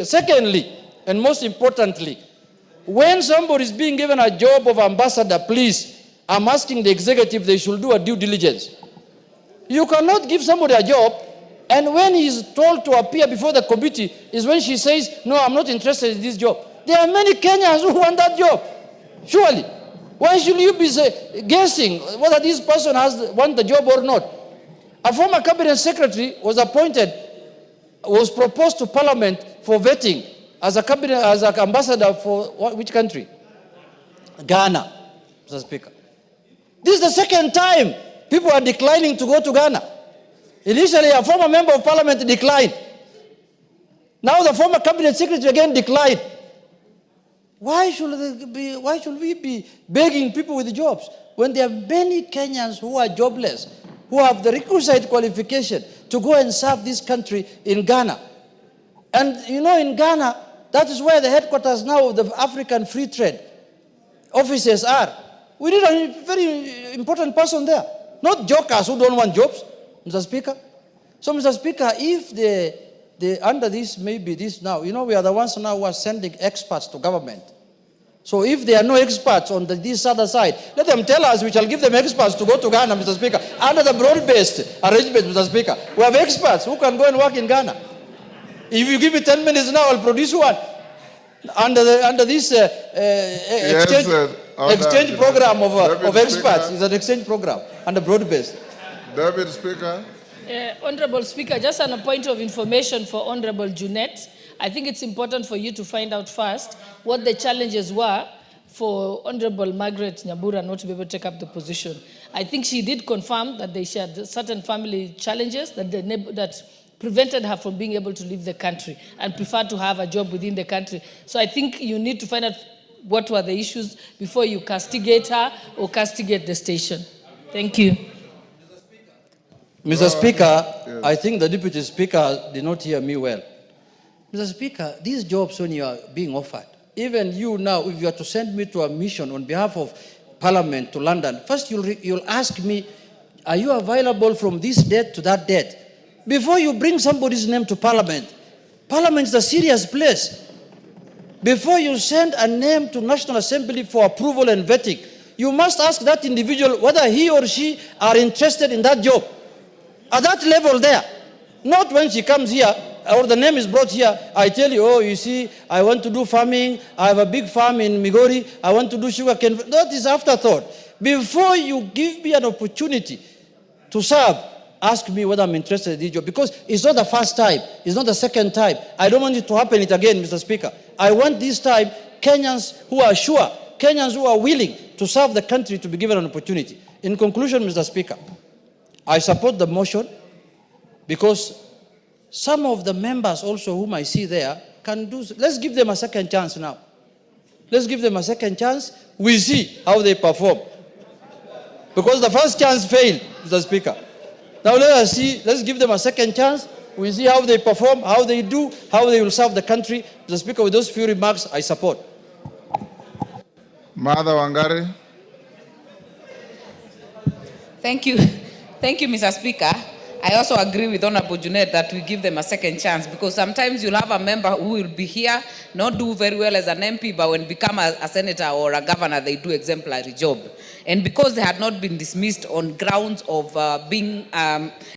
Secondly, and most importantly, when somebody is being given a job of ambassador, please, I'm asking the executive they should do a due diligence. You cannot give somebody a job, and when he's told to appear before the committee is when she says, no, I'm not interested in this job. There are many Kenyans who want that job. Surely. Why should you be guessing whether this person want the job or not? A former cabinet secretary was proposed to Parliament for vetting as an ambassador for which country? Ghana, Mr. Speaker. This is the second time people are declining to go to Ghana. Initially, a former member of Parliament declined. Now the former cabinet secretary again declined. Why should we be begging people with jobs when there are many Kenyans who are jobless, who have the requisite qualification to go and serve this country in Ghana? And you know, in Ghana, that is where the headquarters now of the African Free Trade offices are. We need a very important person there, not jokers who don't want jobs, Mr. Speaker. So, Mr. Speaker, if under this, maybe this now, you know, we are the ones now who are sending experts to government. So if there are no experts on this other side, let them tell us, we shall give them experts to go to Ghana, Mr. Speaker, under the broad-based arrangement, Mr. Speaker. We have experts who can go and work in Ghana. If you give me 10 minutes now, I'll produce one. Under this exchange program of experts. It's an exchange program under broad-based. David Speaker. Honorable Speaker, just on a point of information for Honorable Junet, I think it's important for you to find out first what the challenges were for Honorable Margaret Nyambura not to be able to take up the position. I think she did confirm that they shared certain family challenges that prevented her from being able to leave the country and preferred to have a job within the country. So I think you need to find out what were the issues before you castigate her or castigate the station. Thank you. Mr. Speaker, yes. I think the Deputy Speaker did not hear me well. Mr. Speaker, these jobs when you are being offered, even you now, if you are to send me to a mission on behalf of Parliament to London, first you'll ask me, are you available from this date to that date? Before you bring somebody's name to Parliament. Parliament is a serious place. Before you send a name to National Assembly for approval and vetting, you must ask that individual whether he or she are interested in that job. At that level there. Not when she comes here, or the name is brought here, I tell you, oh, you see, I want to do farming, I have a big farm in Migori, I want to do sugarcane. That is afterthought. Before you give me an opportunity to serve, ask me whether I'm interested in this job. Because it's not the first time, it's not the second time. I don't want it to happen again, Mr. Speaker. I want this time Kenyans who are sure, Kenyans who are willing to serve the country to be given an opportunity. In conclusion, Mr. Speaker, I support the motion because some of the members also whom I see there can do, let's give them a second chance now. Let's give them a second chance. We see how they perform. Because the first chance failed, Mr. Speaker. Now let us see, let's give them a second chance. We see how they perform, how they do, how they will serve the country. Mr. Speaker, with those few remarks, I support. Mother Wangari. Thank you. Thank you, Mr. Speaker. I also agree with Honorable Junet that we give them a second chance because sometimes you'll have a member who will be here, not do very well as an MP, but when become a senator or a governor, they do exemplary job. And because they had not been dismissed on grounds of being